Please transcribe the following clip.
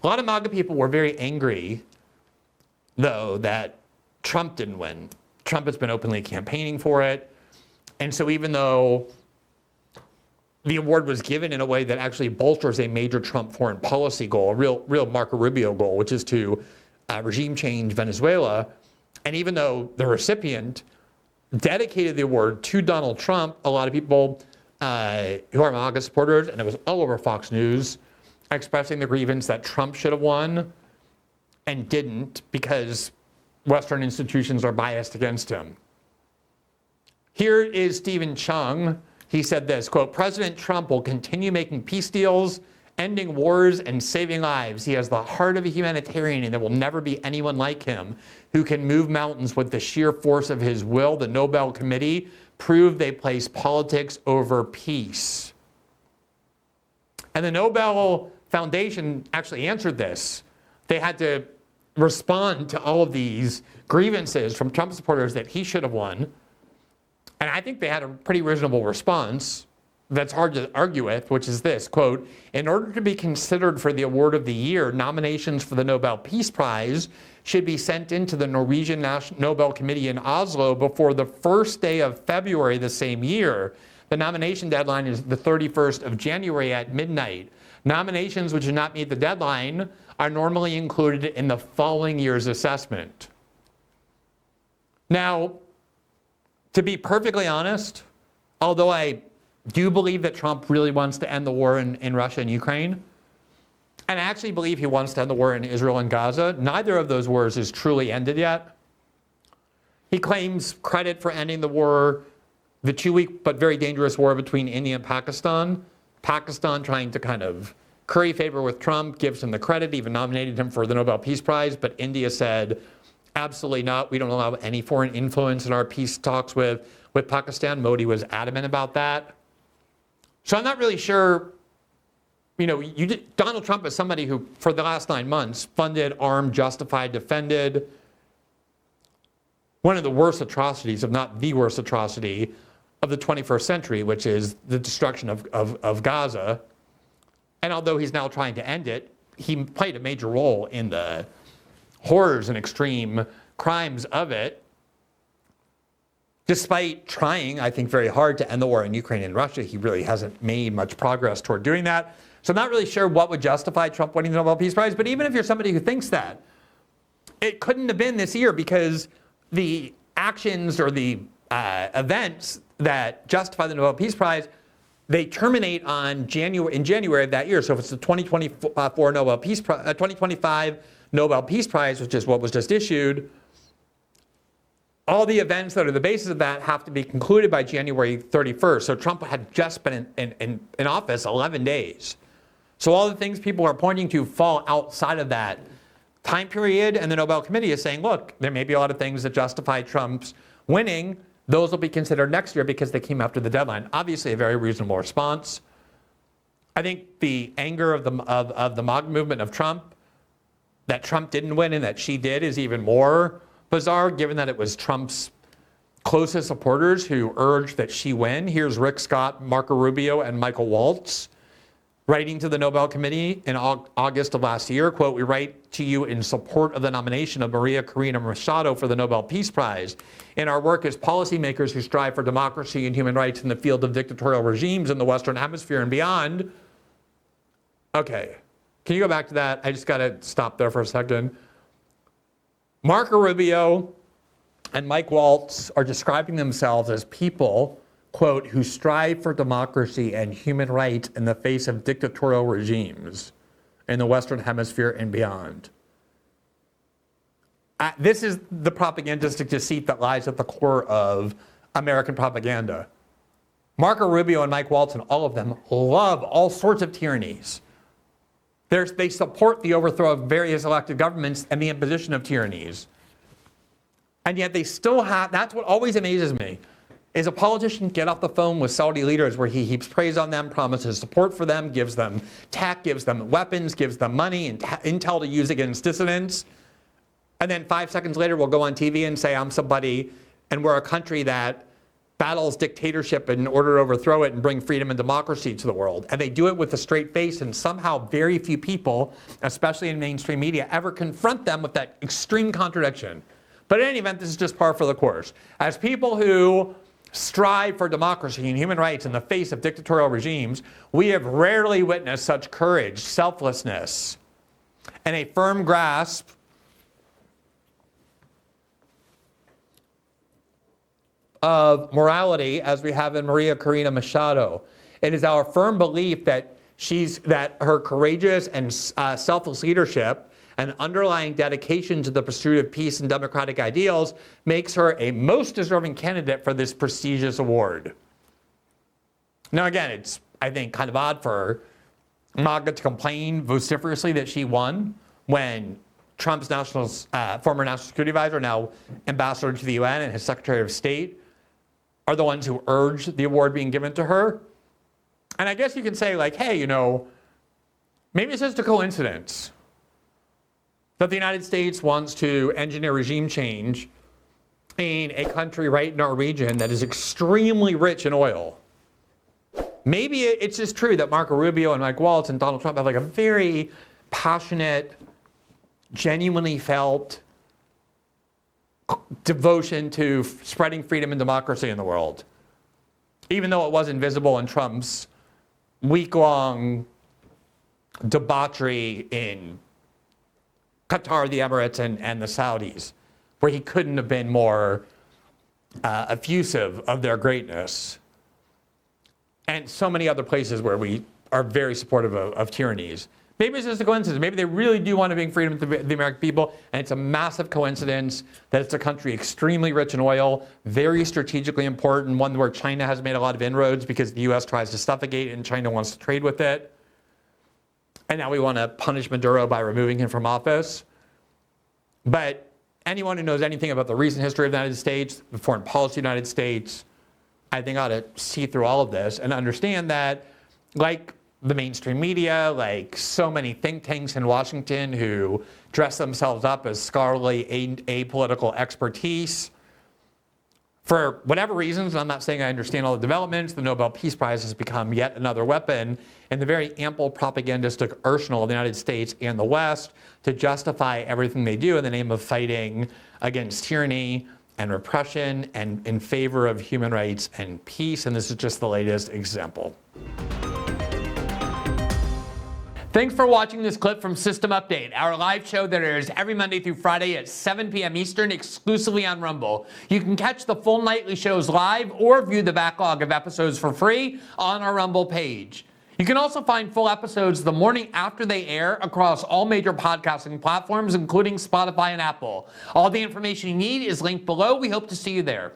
A lot of MAGA people were very angry, though, that Trump didn't win. Trump has been openly campaigning for it. And so even though the award was given in a way that actually bolsters a major Trump foreign policy goal, a real Marco Rubio goal, which is to regime change Venezuela, and even though the recipient dedicated the award to Donald Trump, a lot of people who are MAGA supporters, and it was all over Fox News, expressing the grievance that Trump should have won and didn't because Western institutions are biased against him. Here is Stephen Chung. He said this, quote, President Trump will continue making peace deals, ending wars, and saving lives. He has the heart of a humanitarian, and there will never be anyone like him who can move mountains with the sheer force of his will. The Nobel Committee proved they place politics over peace. And the Nobel Foundation actually answered this. They had to respond to all of these grievances from Trump supporters that he should have won. And I think they had a pretty reasonable response that's hard to argue with, which is this, quote, in order to be considered for the award of the year, nominations for the Nobel Peace Prize should be sent into the Norwegian Nobel Committee in Oslo before the first day of February the same year. The nomination deadline is the 31st of January at midnight. Nominations which do not meet the deadline are normally included in the following year's assessment. Now, to be perfectly honest, although I do believe that Trump really wants to end the war in Russia and Ukraine, and I actually believe he wants to end the war in Israel and Gaza, neither of those wars is truly ended yet. He claims credit for ending the war, the 2-week but very dangerous war between India and Pakistan. Pakistan trying to kind of curry favor with Trump, gives him the credit, even nominated him for the Nobel Peace Prize, but India said, absolutely not. We don't allow any foreign influence in our peace talks with Pakistan. Modi was adamant about that. So I'm not really sure, Donald Trump is somebody who, for the last 9 months, funded, armed, justified, defended one of the worst atrocities, if not the worst atrocity, of the 21st century, which is the destruction of Gaza. And although he's now trying to end it, he played a major role in the horrors and extreme crimes of it. Despite trying, I think, very hard to end the war in Ukraine and Russia, he really hasn't made much progress toward doing that. So I'm not really sure what would justify Trump winning the Nobel Peace Prize, but even if you're somebody who thinks that, it couldn't have been this year because the actions or the events that justify the Nobel Peace Prize, they terminate in January of that year. So if it's the 2024 Nobel Peace Prize, 2025 Nobel Peace Prize, which is what was just issued, all the events that are the basis of that have to be concluded by January 31st. So Trump had just been in office 11 days. So all the things people are pointing to fall outside of that time period, and the Nobel Committee is saying, look, there may be a lot of things that justify Trump's winning. Those will be considered next year because they came after the deadline. Obviously, a very reasonable response. I think the anger of the MAGA movement of Trump, that Trump didn't win and that she did, is even more bizarre, given that it was Trump's closest supporters who urged that she win. Here's Rick Scott, Marco Rubio, and Michael Waltz writing to the Nobel Committee in August of last year, quote, we write to you in support of the nomination of Maria Corina Machado for the Nobel Peace Prize. In our work as policymakers who strive for democracy and human rights in the field of dictatorial regimes in the Western Hemisphere and beyond. Okay, can you go back to that? I just got to stop there for a second. Marco Rubio and Mike Waltz are describing themselves as people, quote, who strive for democracy and human rights in the face of dictatorial regimes in the Western Hemisphere and beyond. This is the propagandistic deceit that lies at the core of American propaganda. Marco Rubio and Mike Waltz and all of them love all sorts of tyrannies. They support the overthrow of various elected governments and the imposition of tyrannies. And yet they still have, that's what always amazes me, is a politician get off the phone with Saudi leaders where he heaps praise on them, promises support for them, gives them tech, gives them weapons, gives them money and intel to use against dissidents. And then 5 seconds later, we'll go on TV and say, I'm somebody, and we're a country that battles dictatorship in order to overthrow it and bring freedom and democracy to the world. And they do it with a straight face, and somehow very few people, especially in mainstream media, ever confront them with that extreme contradiction. But in any event, this is just par for the course. As people who strive for democracy and human rights in the face of dictatorial regimes, we have rarely witnessed such courage, selflessness, and a firm grasp of morality as we have in Maria Corina Machado. It is our firm belief that her courageous and selfless leadership and underlying dedication to the pursuit of peace and democratic ideals makes her a most deserving candidate for this prestigious award. Now again, it's, I think, kind of odd for MAGA to complain vociferously that she won when Trump's former national security advisor, now ambassador to the UN, and his secretary of state are the ones who urged the award being given to her. And I guess you can say, like, hey, maybe it's just a coincidence that the United States wants to engineer regime change in a country right in our region that is extremely rich in oil. Maybe it's just true that Marco Rubio and Mike Waltz and Donald Trump have like a very passionate, genuinely felt devotion to spreading freedom and democracy in the world, even though it wasn't visible in Trump's week-long debauchery in Qatar, the Emirates, and the Saudis, where he couldn't have been more effusive of their greatness, and so many other places where we are very supportive of tyrannies. Maybe it's just a coincidence. Maybe they really do want to bring freedom to the American people, and it's a massive coincidence that it's a country extremely rich in oil, very strategically important, one where China has made a lot of inroads because the U.S. tries to suffocate it and China wants to trade with it. And now we want to punish Maduro by removing him from office. But anyone who knows anything about the recent history of the United States, the foreign policy of the United States, I think ought to see through all of this and understand that, like the mainstream media, like so many think tanks in Washington who dress themselves up as scholarly apolitical expertise, for whatever reasons, and I'm not saying I understand all the developments, the Nobel Peace Prize has become yet another weapon in the very ample propagandistic arsenal of the United States and the West to justify everything they do in the name of fighting against tyranny and repression and in favor of human rights and peace. And this is just the latest example. Thanks for watching this clip from System Update, our live show that airs every Monday through Friday at 7 p.m. Eastern, exclusively on Rumble. You can catch the full nightly shows live or view the backlog of episodes for free on our Rumble page. You can also find full episodes the morning after they air across all major podcasting platforms, including Spotify and Apple. All the information you need is linked below. We hope to see you there.